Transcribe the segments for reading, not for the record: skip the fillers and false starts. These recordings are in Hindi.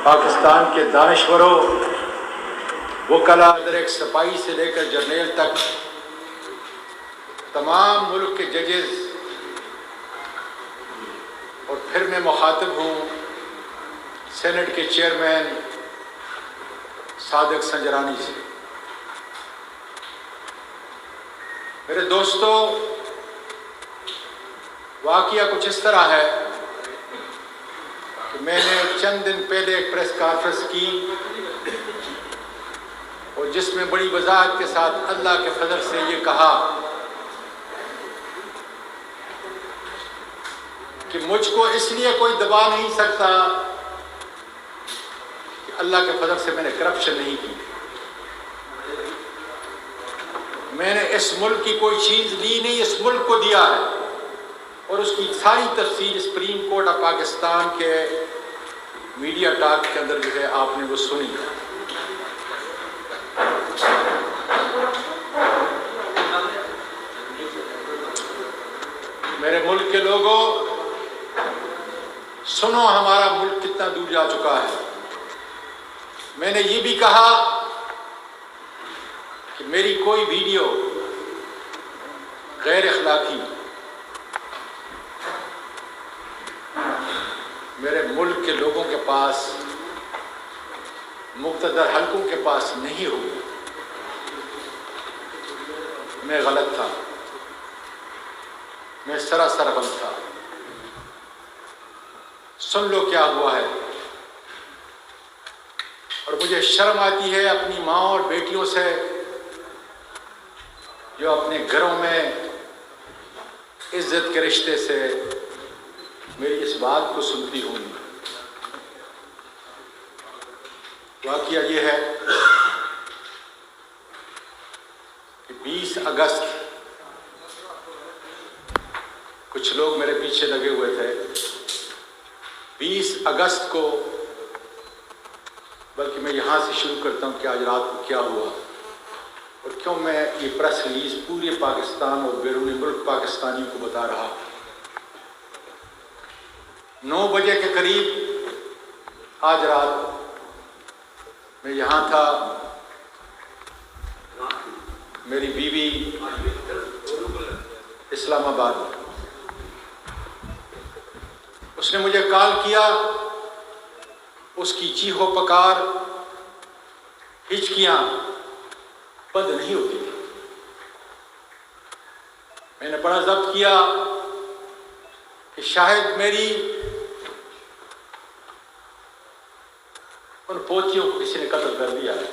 पाकिस्तान के दानिश्वरों, वकला, एक सिपाही से लेकर जर्नल तक तमाम मुल्क के जजेस, और फिर मैं मुखातिब हूँ सेनेट के चेयरमैन सादिक संजरानी से। मेरे दोस्तों, वाक़या कुछ इस तरह है कि मैंने चंद दिन पहले एक प्रेस कॉन्फ्रेंस की और जिसमें बड़ी वजाहत के साथ अल्लाह के फजल से ये कहा कि मुझको इसलिए कोई दबा नहीं सकता कि अल्लाह के फजल से मैंने करप्शन नहीं की। मैंने इस मुल्क की कोई चीज़ ली नहीं, इस मुल्क को दिया है और उसकी सारी तफसील सुप्रीम कोर्ट ऑफ पाकिस्तान के मीडिया टॉक के अंदर जो है आपने वो सुनी। मेरे मुल्क के लोगों, सुनो हमारा मुल्क कितना दूर जा चुका है। मैंने ये भी कहा कि मेरी कोई वीडियो गैर अखलाकी मेरे मुल्क के लोगों के पास, मुक़्तदर हलकों के पास नहीं होगी। मैं गलत था, मैं सरासर गलत था। सुन लो क्या हुआ है। और मुझे शर्म आती है अपनी माँ और बेटियों से जो अपने घरों में इज्जत के रिश्ते से मेरी इस बात को सुनती होंगी। वाक़या ये है कि 20 अगस्त कुछ लोग मेरे पीछे लगे हुए थे। 20 अगस्त को, बल्कि मैं यहाँ से शुरू करता हूँ कि आज रात को क्या हुआ और क्यों मैं ये प्रेस रिलीज पूरे पाकिस्तान और बैरून मुल्क पाकिस्तानियों को बता रहा। 9 बजे के करीब आज रात मैं यहाँ था। मेरी बीवी इस्लामाबाद में, उसने मुझे कॉल किया। उसकी चीखो पकार, हिचकियाँ बंद नहीं होती थी। मैंने बड़ा जब्त किया कि शायद मेरी उन पोतियों को किसी ने कत्ल कर दिया है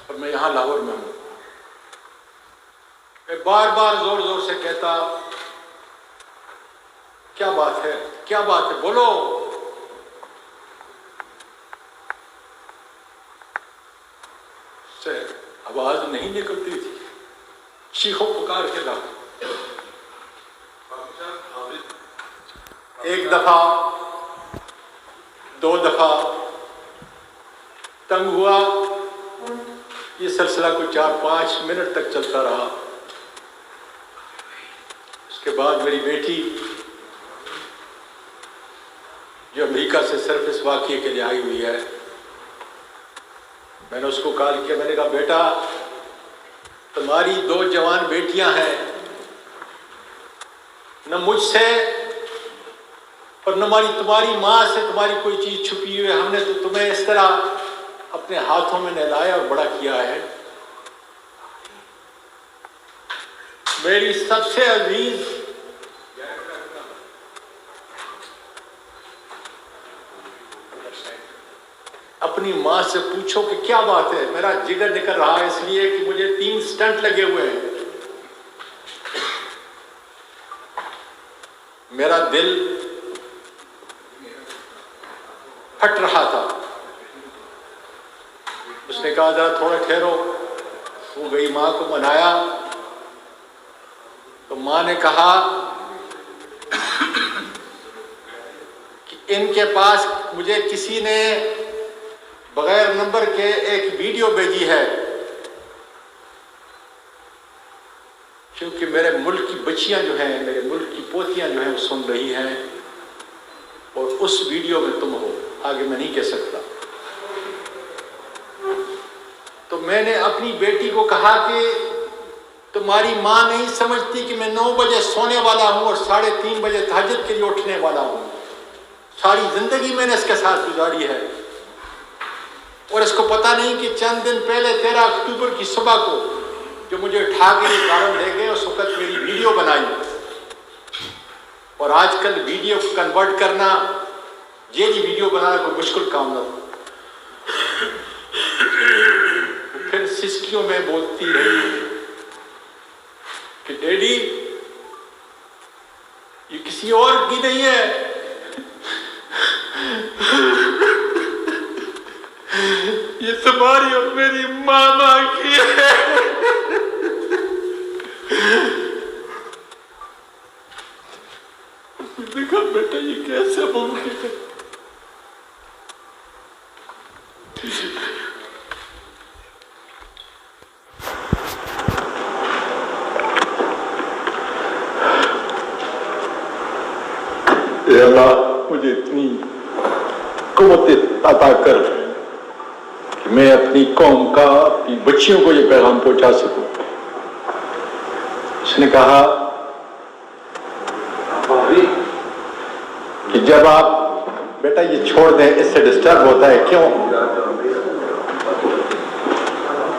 और मैं यहाँ लाहौर में हूँ। मैं बार बार जोर जोर से कहता, क्या बात है, क्या बात है, बोलो। से आवाज नहीं निकलती थी, चीखो पुकार के रहा। एक दफा, 2 दफा तंग हुआ। ये सिलसिला कुछ 4-5 मिनट तक चलता रहा। उसके बाद मेरी बेटी जो अमेरिका से सिर्फ इस वाक़ये के लिए आई हुई है, मैंने उसको कॉल किया। मैंने कहा, बेटा तुम्हारी 2 जवान बेटियां हैं, न मुझसे और न तुम्हारी माँ से तुम्हारी कोई चीज छुपी हुई है। हमने तो तुम्हें इस तरह अपने हाथों में नहलाया और बड़ा किया है। मेरी सबसे अजीज अपनी माँ से पूछो कि क्या बात है। मेरा जिगर निकल रहा है इसलिए कि मुझे 3 स्टंट लगे हुए हैं। मेरा दिल फट रहा था। उसने कहा, जरा थोड़ा ठहरो। वो गई, माँ को मनाया तो माँ ने कहा कि इनके पास मुझे किसी ने बगैर नंबर के एक वीडियो भेजी है, क्योंकि मेरे मुल्क की बच्चियां जो हैं, मेरे मुल्क की पोतियां जो हैं वो सुन रही हैं। और उस वीडियो में तुम हो, आगे मैं नहीं कह सकता। तो मैंने अपनी बेटी को कहा कि तुम्हारी माँ नहीं समझती कि मैं 9 बजे सोने वाला हूँ और 3:30 बजे तहज्जुद के लिए उठने वाला हूँ। सारी जिंदगी मैंने इसके साथ गुजारी है और इसको पता नहीं कि चंद दिन पहले 13 अक्टूबर की सुबह को जो मुझे उठा के ये कारण ले गए, उस वक्त मेरी वीडियो बनाई। और आजकल वीडियो को कन्वर्ट करना, जेली वीडियो बनाना कोई मुश्किल काम ना था। फिर सिस्कियों में बोलती रही कि डैडी ये किसी और की नहीं है, ये तुम्हारी और मेरी मामा की है। देखा बेटा ये कैसे मुमकिन है। अल्लाह मुझे इतनी कुव्वत अता कर कि मैं अपनी कौम का, अपनी बच्चियों को ये पैगाम पहुंचा सकूं। उसने कहा कि जब आप बेटा ये छोड़ दें, इससे डिस्टर्ब होता है क्यों।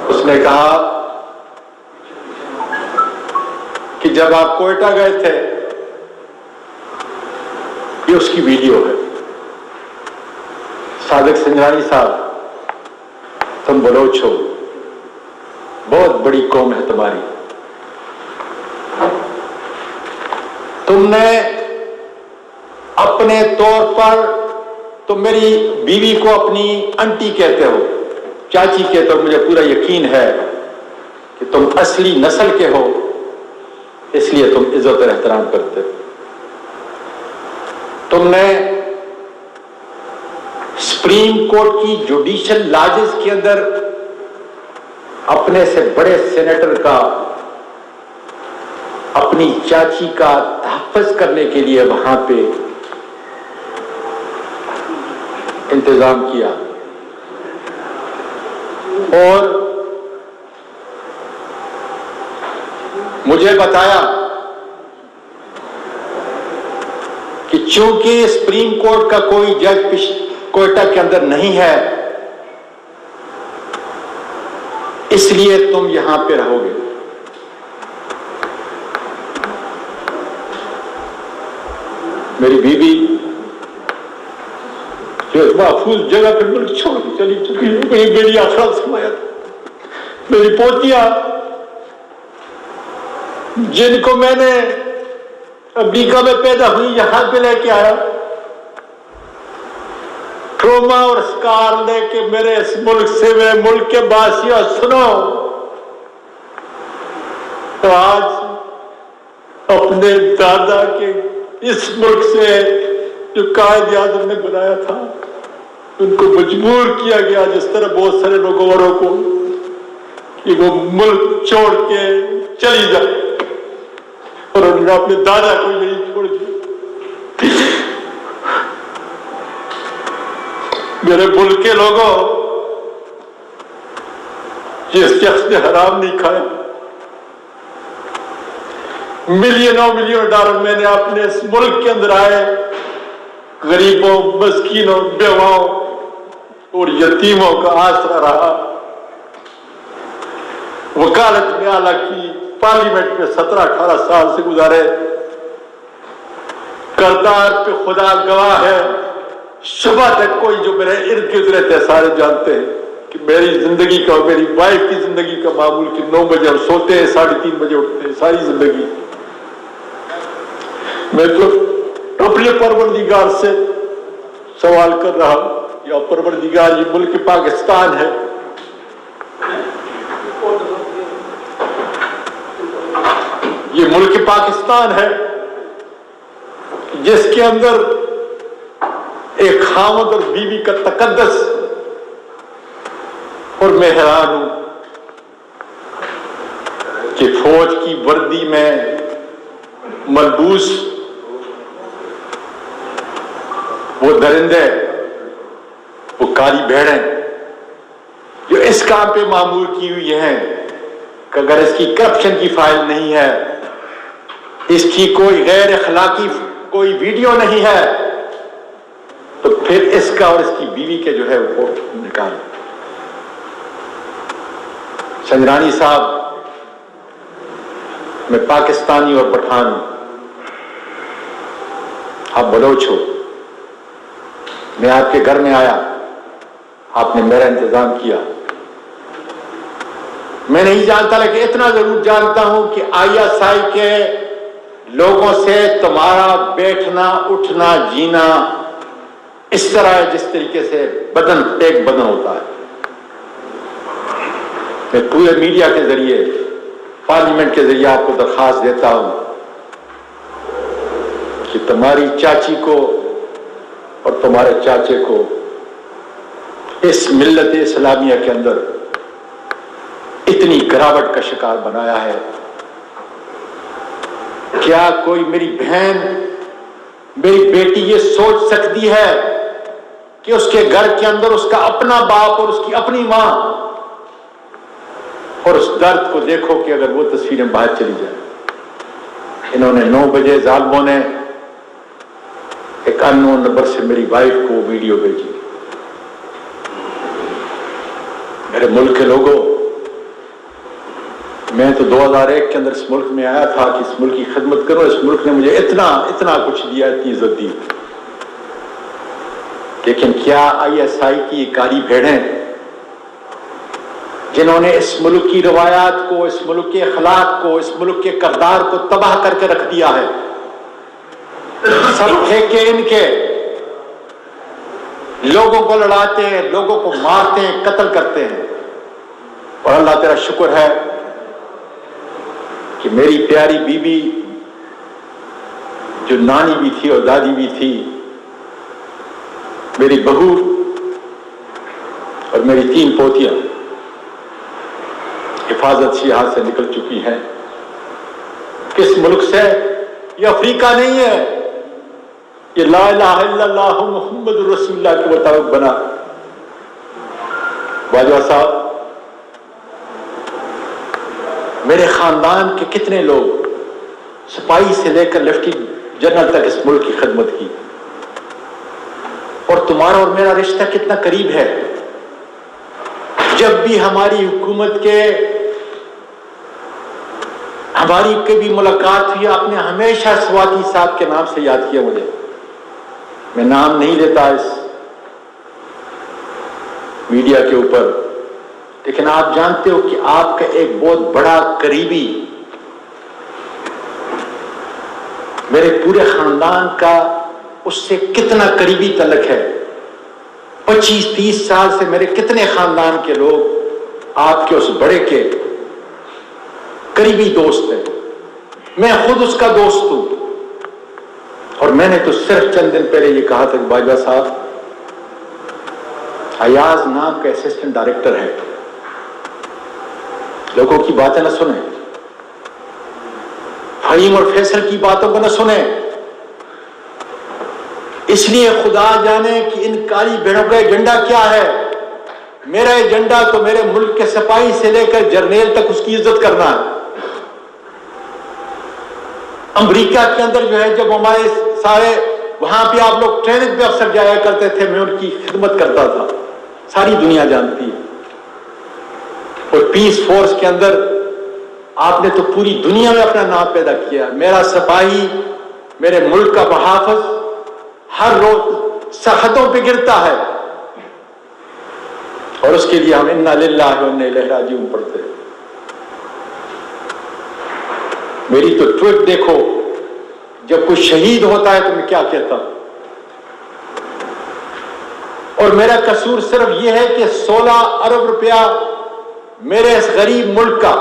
उसने कहा कि जब आप कोयटा गए थे, ये उसकी वीडियो है। सादिक सिंघानी साहब, तुम बलोच हो, बहुत बड़ी कौम है तुम्हारी। तुमने अपने तौर पर, तुम मेरी बीवी को अपनी आंटी कहते हो, चाची कहते हो। मुझे पूरा यकीन है कि तुम असली नस्ल के हो, इसलिए तुम इज्जत और एहतराम करते हो। तुमने सुप्रीम कोर्ट की जुडिशियल लॉजेस के अंदर अपने से बड़े सेनेटर का, अपनी चाची का तहफ़्फ़ुज़ करने के लिए वहां पे इंतजाम किया और मुझे बताया कि चूंकि सुप्रीम कोर्ट का कोई जज कोयटा के अंदर नहीं है, इसलिए तुम यहां पे रहोगे। मेरी बीवी जो महफूज जगह पे मुल्क छोड़ के चली चुकी है, मेरी आखिरा समाया था। मेरी पोतियां जिनको मैंने अमेरिका में पैदा हुई यहां पे लेके आया, ट्रोमा और स्कार लेके मेरे इस मुल्क से, मेरे मुल्क के वासियों सुनो, तो आज अपने दादा के इस मुल्क से जो कायद आज़म ने बनाया था, उनको मजबूर किया गया, जिस तरह बहुत सारे लोगों औरों को, कि वो मुल्क छोड़ के चली जाए, और उन्होंने अपने दादा को नहीं छोड़ दिया। मेरे मुल्क के लोगों, जिस शख्स ने हराम नहीं खाया, मिलियनों मिलियन डॉलर मैंने अपने इस मुल्क के अंदर आए गरीबों, मस्कीनों, बेवाओं और यतीमों का आसरा रहा। वकालत में आला की, पार्लियामेंट में 17-18 साल से गुजारे। करदार पे खुदा गवाह है, सुबह तक कोई जो मेरे इर्द गिर्द रहते सारे जानते हैं कि मेरी जिंदगी का, मेरी वाइफ की जिंदगी का मामूल कि 9 बजे हम सोते हैं, 3:30 बजे उठते हैं, सारी जिंदगी। मैं तो अपने परवरदिगार से सवाल कर रहा हूं, या परवरदिगार, ये मुल्क पाकिस्तान है, ये मुल्क पाकिस्तान है जिसके अंदर एक खामद और बीवी का तकद्दस, और मैं हैरान हूं कि फौज की वर्दी में मलबूस वो दरिंदे, वो काली भेड़ें जो इस काम पे मामूल की हुई हैं कि अगर इसकी करप्शन की फाइल नहीं है, इसकी कोई गैर अखलाकी कोई वीडियो नहीं है, तो फिर इसका और इसकी बीवी के जो है वो निकाल। संजरानी साहब, मैं पाकिस्तानी और पठान हूं, आप बलोच हो, मैं आपके घर में आया, आपने मेरा इंतजाम किया। मैं नहीं जानता, लेकिन इतना जरूर जानता हूं कि ISI के लोगों से तुम्हारा बैठना, उठना, जीना इस तरह है जिस तरीके से बदन एक बदन होता है। मैं पूरे मीडिया के जरिए, पार्लियामेंट के जरिए आपको दरखास्त देता हूं कि तुम्हारी चाची को और तुम्हारे चाचे को इस मिल्लत इस्लामिया के अंदर इतनी गिरावट का शिकार बनाया है। क्या कोई मेरी बहन, मेरी बेटी ये सोच सकती है कि उसके घर के अंदर उसका अपना बाप और उसकी अपनी मां, और उस दर्द को देखो कि अगर वो तस्वीरें बाहर चली जाए। इन्होंने 9 बजे जालिमों ने एक अननोन नंबर से मेरी वाइफ को वीडियो भेजी। मेरे मुल्क के लोगों, मैं तो 2001 के अंदर इस मुल्क में आया था कि इस मुल्क की खिदमत करूं। इस मुल्क ने मुझे इतना इतना कुछ दिया, इतनी इज्जत दी, लेकिन क्या ISI की काली भेड़ें जिन्होंने इस मुल्क की रवायात को, इस मुल्क के अखलाक को, इस मुल्क के किरदार को तबाह करके रख दिया है, सब ठेके इनके, लोगों को लड़ाते हैं, लोगों को मारते हैं, कत्ल करते हैं। और अल्लाह तेरा शुक्र है कि मेरी प्यारी बीबी जो नानी भी थी और दादी भी थी, मेरी बहू और मेरी 3 पोतियां हिफाजत से यहां से निकल चुकी हैं। किस मुल्क से? ये अफ्रीका नहीं है, ये ला इलाहा इल्लल्लाह मुहम्मदुर रसूलुल्लाह के मुताबिक बना। बाजवा साहब, मेरे खानदान के कितने लोग सिपाही से लेकर लेफ्टिनेंट जनरल तक इस मुल्क की खिदमत की, और तुम्हारा और मेरा रिश्ता कितना करीब है। जब भी हमारी हुकूमत के हमारी कभी मुलाकात हुई, आपने हमेशा स्वाति साहब के नाम से याद किया मुझे। मैं नाम नहीं लेता इस मीडिया के ऊपर, लेकिन आप जानते हो कि आपका एक बहुत बड़ा करीबी मेरे पूरे खानदान का उससे कितना करीबी तल्लुक है। 25-30 साल से मेरे कितने खानदान के लोग आपके उस बड़े के करीबी दोस्त हैं। मैं खुद उसका दोस्त हूं, और मैंने तो सिर्फ चंद दिन पहले ये कहा था कि बाजवा साहब, अयाज नाम का असिस्टेंट डायरेक्टर है, लोगों की बातें न सुने, फहीम और फैसल की बातों को न सुने। इसलिए खुदा जाने कि इन काली भेड़ों का एजेंडा क्या है। मेरा एजेंडा तो मेरे मुल्क के सिपाही से लेकर जर्नेल तक उसकी इज्जत करना है। अमेरिका के अंदर जो है, जब हमारे सारे वहां पे आप लोग ट्रेनिंग पे अफसर जाया करते थे, मैं उनकी खिदमत करता था, सारी दुनिया जानती है। और पीस फोर्स के अंदर आपने तो पूरी दुनिया में अपना नाम पैदा किया। मेरा सिपाही, मेरे मुल्क का मुहाफिज हर रोज सरहदों पे गिरता है, और उसके लिए हम इन्ना लिल्लाहि व इन्ना इलैहि राजिऊन पढ़ते हैं। मेरी तो ट्वीट देखो, जब कोई शहीद होता है तो मैं क्या कहता हूं। और मेरा कसूर सिर्फ यह है कि 16 अरब रुपया मेरे इस गरीब मुल्क का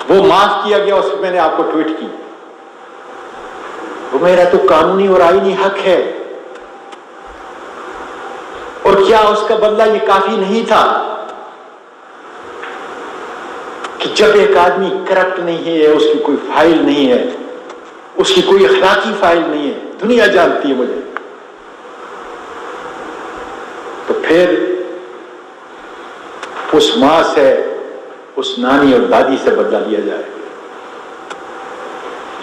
वो माफ किया गया, उसमें मैंने आपको ट्वीट की। वो मेरा तो कानूनी और आईनी हक है। और क्या उसका बदला ये काफी नहीं था कि जब एक आदमी करप्ट नहीं है, उसकी कोई फाइल नहीं है, उसकी कोई अखलाकी फाइल नहीं है, दुनिया जानती है मुझे, फिर उस मां से, उस नानी और दादी से बदला लिया जाए।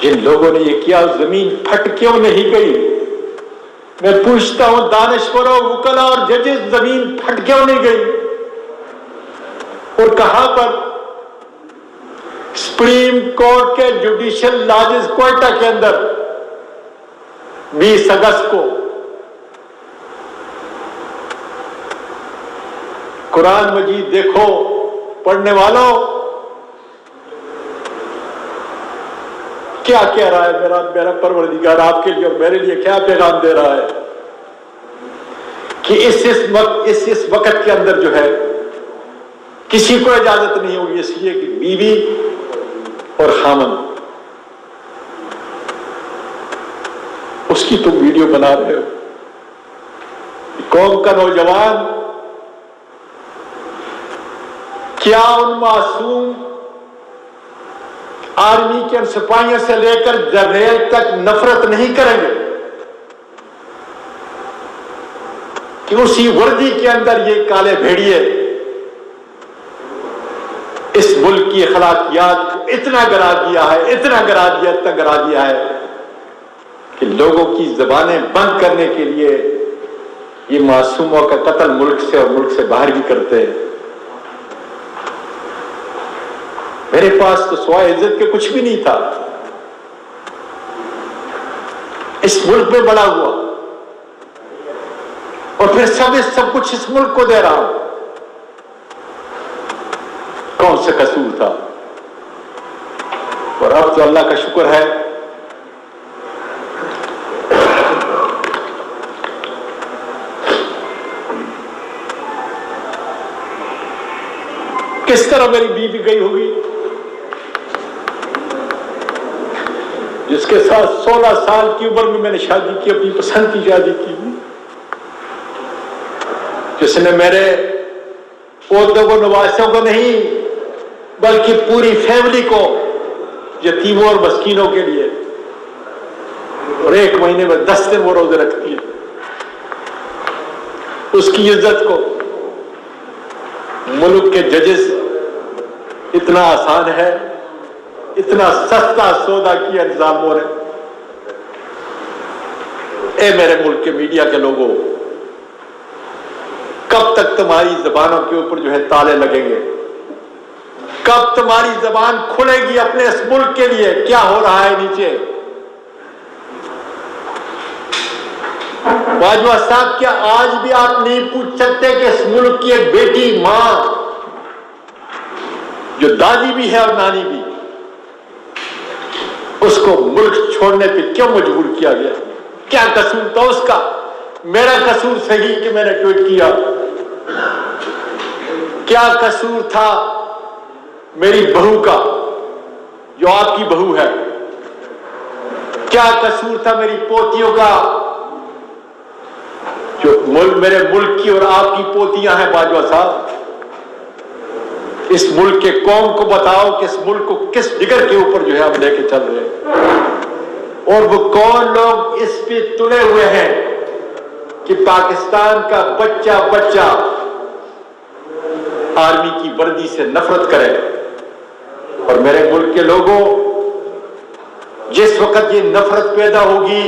जिन लोगों ने ये किया, जमीन फट क्यों नहीं गई? मैं पूछता हूं दानिश्वरों, वकला और जजेस, जमीन फट क्यों नहीं गई? और कहां पर? सुप्रीम कोर्ट के जुडिशियल लॉजेस क्वेटा के अंदर 20 अगस्त को कुरान मजीद देखो पढ़ने वालों, क्या कह रहा है मेरा परवरदिगार आपके लिए और मेरे लिए क्या पैगाम दे रहा है कि इस वक्त के अंदर जो है किसी को इजाजत नहीं होगी, इसलिए कि बीवी और खामन, उसकी तुम वीडियो बना रहे हो। कौम का नौजवान क्या उन मासूम आर्मी के सिपाहियों से लेकर जर्नल तक नफरत नहीं करेंगे कि उसी वर्दी के अंदर ये काले भेड़िए इस मुल्क की अखलाकियात को इतना गिरा दिया है, इतना गिरा दिया है कि लोगों की जबानें बंद करने के लिए ये मासूमों का कत्ल मुल्क से और मुल्क से बाहर भी करते हैं। मेरे पास तो सिवाय इज्जत के कुछ भी नहीं था, इस मुल्क में बड़ा हुआ और फिर सब कुछ इस मुल्क को दे रहा हूं। कौन सा कसूर था? और अब तो अल्लाह का शुक्र है किस तरह मेरी बीवी गई होगी, जिसके साथ 16 साल की उम्र में मैंने शादी की, अपनी पसंद की शादी की, जिसने मेरे पोतों को, नवासों को नहीं बल्कि पूरी फैमिली को, यतीमों और मस्कीनों के लिए, और 1 महीने में 10 दिन वो रोजे रखती है। उसकी इज्जत को मुल्क के जजेस इतना आसान है, इतना सस्ता सौदा किया निजामों ने। ए मेरे मुल्क के मीडिया के लोगों, कब तक तुम्हारी जबानों के ऊपर जो है ताले लगेंगे? कब तुम्हारी जबान खुलेगी अपने इस मुल्क के लिए? क्या हो रहा है नीचे? बाजवा साहब, क्या आज भी आप नहीं पूछ सकते कि इस मुल्क की एक बेटी, मां, जो दादी भी है और नानी भी, उसको मुल्क छोड़ने पे क्यों मजबूर किया गया? क्या कसूर था उसका? मेरा कसूर सही कि मैंने ट्वीट किया। क्या कसूर था मेरी बहू का, जो आपकी बहू है? क्या कसूर था मेरी पोतियों का, जो मेरे मुल्क की और आपकी पोतियां हैं? बाजवा साहब, इस मुल्क के कौम को बताओ कि इस मुल्क को किस जिगर के ऊपर जो है हम लेके चल रहे हैं, और वो कौन लोग इस पे तुले हुए हैं कि पाकिस्तान का बच्चा बच्चा आर्मी की वर्दी से नफरत करे। और मेरे मुल्क के लोगों, जिस वक्त ये नफरत पैदा होगी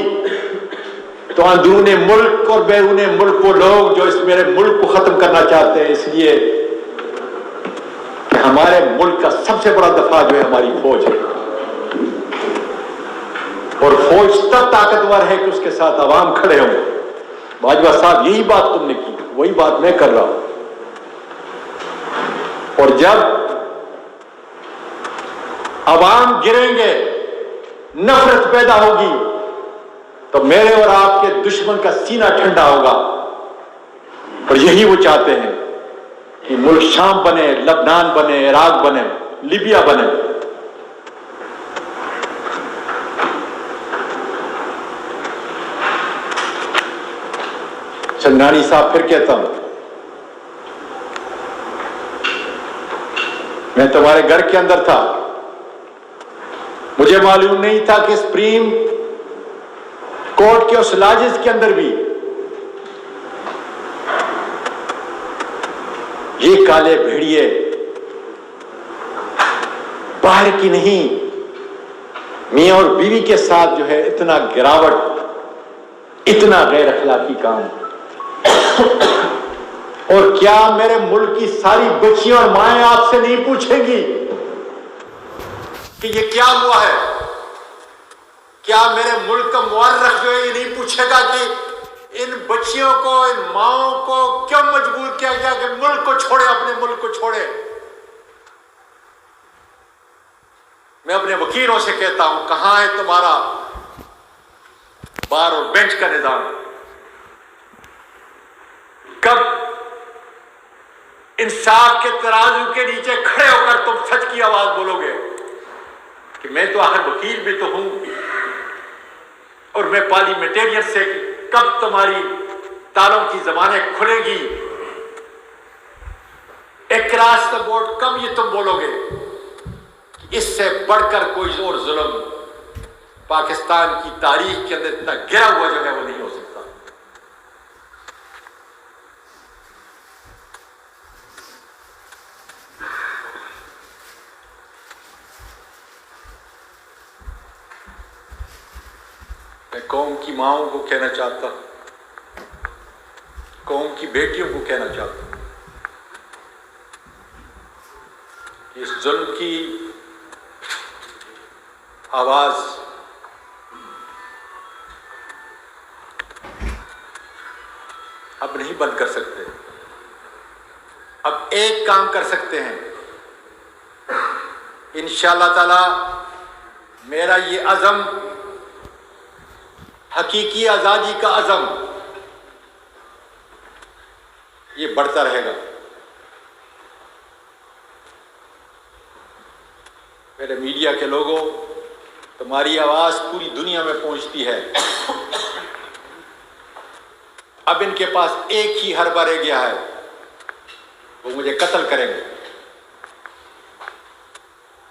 तो अंदरूने मुल्क और बैरूने मुल्क वो लोग जो इस मेरे मुल्क को खत्म करना चाहते हैं, इसलिए हमारे मुल्क का सबसे बड़ा दफा जो है हमारी फौज है। और फौज तब ताकतवर है कि उसके साथ अवाम खड़े हों। बाजवा साहब, यही बात तुमने की, वही बात मैं कर रहा हूं। और जब अवाम गिरेंगे, नफरत पैदा होगी, तो मेरे और आपके दुश्मन का सीना ठंडा होगा। और यही वो चाहते हैं कि मुल्क शाम बने, लबनान बने, इराक बने, लीबिया बने। चंदानी साहब, फिर कहता हूं, मैं तुम्हारे घर के अंदर था, मुझे मालूम नहीं था कि सुप्रीम कोर्ट के उस लाजिज के अंदर भी ये काले भेड़िए बाहर की नहीं, मियां और बीवी के साथ जो है इतना गिरावट, इतना गैर अखलाकी काम। और क्या मेरे मुल्क की सारी बच्चियां और माएं आपसे नहीं पूछेंगी कि ये क्या हुआ है? क्या मेरे मुल्क का मुअर्रिख जो है ये नहीं पूछेगा कि इन बच्चियों को, इन माओं को क्यों मजबूर किया गया कि मुल्क को छोड़े, अपने मुल्क को छोड़े? मैं अपने वकीलों से कहता हूं, कहां है तुम्हारा बार और बेंच का निजाम? कब इंसाफ के तराजू के नीचे खड़े होकर तुम सच की आवाज बोलोगे कि मैं तो आखिर वकील भी तो हूं और मैं पार्लियामेंटेरियन से कब तुम्हारी तालों की जबानें खुलेगी? अक्रॉस द बोर्ड कब ये तुम बोलोगे? इससे बढ़कर कोई और जुल्म पाकिस्तान की तारीख के अंदर इतना गिरा हुआ जो है वो नहीं हो सकता। मैं कौम की माओं को कहना चाहता हूं, कौम की बेटियों को कहना चाहता हूं, इस जुल्म की आवाज अब नहीं बंद कर सकते। अब एक काम कर सकते हैं, इंशाअल्लाह ताला मेरा ये अज़म, हकीकी आज़ादी का अज़म, ये बढ़ता रहेगा। मेरे मीडिया के लोगों, तुम्हारी आवाज़ पूरी दुनिया में पहुंचती है। अब इनके पास एक ही हरबा रह गया है, वो मुझे कत्ल करेंगे।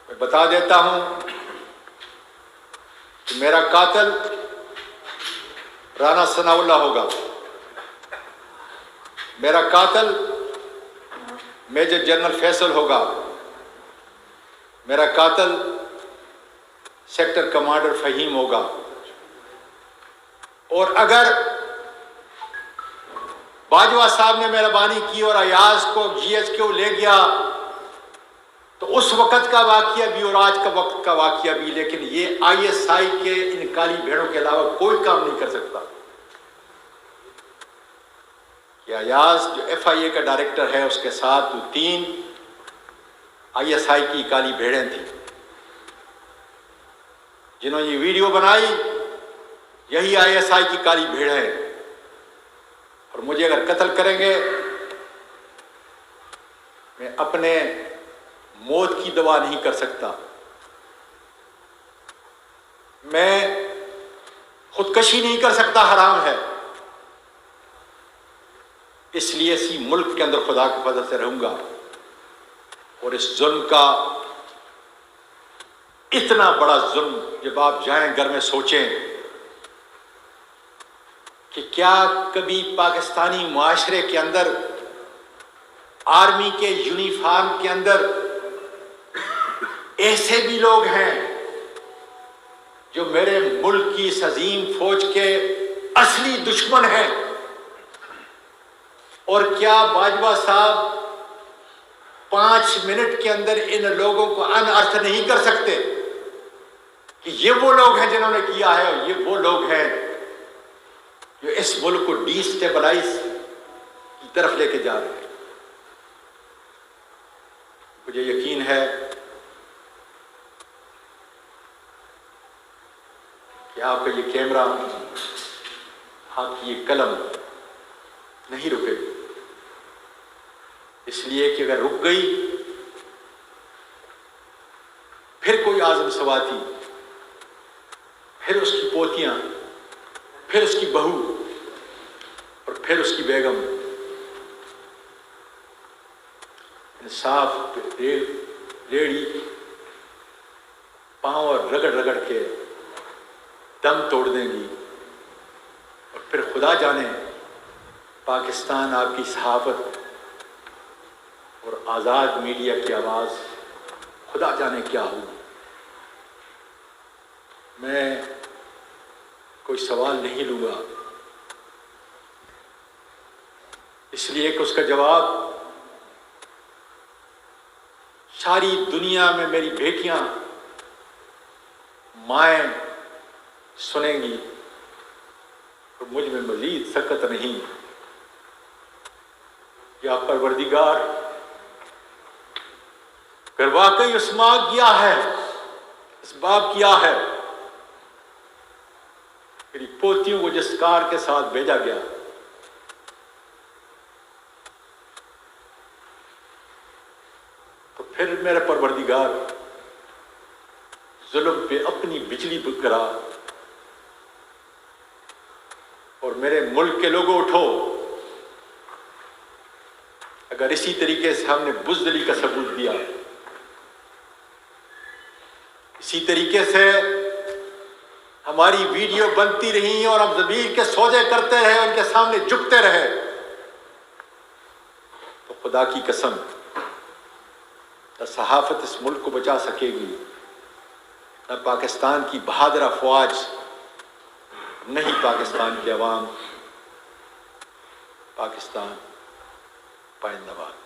मैं बता देता हूं कि मेरा कातिल राना सनाउल्लाह होगा, मेरा कातिल मेजर जनरल फैसल होगा, मेरा कातिल सेक्टर कमांडर फहीम होगा। और अगर बाजवा साहब ने मेहरबानी की और अयाज को GHQ ले गया तो उस वक्त का वाकया भी और आज का वक्त का वाकया भी, लेकिन ये ISI के इन काली भेड़ों के अलावा कोई काम नहीं कर सकता। ये अयाज जो FIA का डायरेक्टर है, उसके साथ 3 ISI की काली भेड़ें थी जिन्होंने ये वीडियो बनाई, यही ISI की काली भेड़ है। और मुझे अगर कत्ल करेंगे, मैं अपने मौत की दवा नहीं कर सकता, मैं खुदकशी नहीं कर सकता, हराम है। इसलिए इसी मुल्क के अंदर खुदा के फजल से रहूंगा और इस जुल्म का, इतना बड़ा जुल्म, जब आप जाएं घर में सोचें कि क्या कभी पाकिस्तानी मुआशरे के अंदर, आर्मी के यूनिफॉर्म के अंदर ऐसे भी लोग हैं जो मेरे मुल्क की इस अजीम फौज के असली दुश्मन हैं? और क्या बाजवा साहब 5 मिनट के अंदर इन लोगों को अनअर्थ नहीं कर सकते कि ये वो लोग हैं जिन्होंने किया है और ये वो लोग हैं जो इस मुल्क को डिस्टेबलाइज की तरफ लेके जा रहे हैं? मुझे यकीन है कि आपका ये कैमरा, आपकी ये कलम नहीं रुकेगी, इसलिए कि अगर रुक गई फिर कोई आज़म सवाती, फिर उसकी पोतियां, फिर उसकी बहू और फिर उसकी बेगम इंसाफ रेड़ी पांव और रगड़ रगड़ के दम तोड़ देंगी। और फिर खुदा जाने पाकिस्तान आपकी सहाफत और आज़ाद मीडिया की आवाज़ खुदा जाने क्या हुई। मैं कोई सवाल नहीं लूँगा, इसलिए कि उसका जवाब सारी दुनिया में मेरी बेटियां माएँ सुनेंगी। तो मुझ में मजीद सकत नहीं। या परवरदिगार, अगर वाकई उस माँ किया है, इस बाप किया है, मेरी पोतियों को जिस कार के साथ भेजा गया, तो फिर मेरे परवरदिगार जुल्म पे अपनी बिजली करा और मेरे मुल्क के लोगों उठो। अगर इसी तरीके से हमने बुज़दिली का सबूत दिया, इसी तरीके से हमारी वीडियो बनती रही और हम ज़मीर के सौदे करते रहे, उनके सामने झुकते रहे, तो खुदा की कसम न सहाफ़त इस मुल्क को बचा सकेगी, न पाकिस्तान की बहादुर अफवाज, नहीं पाकिस्तान की अवाम। पाकिस्तान पाइंदाबाद।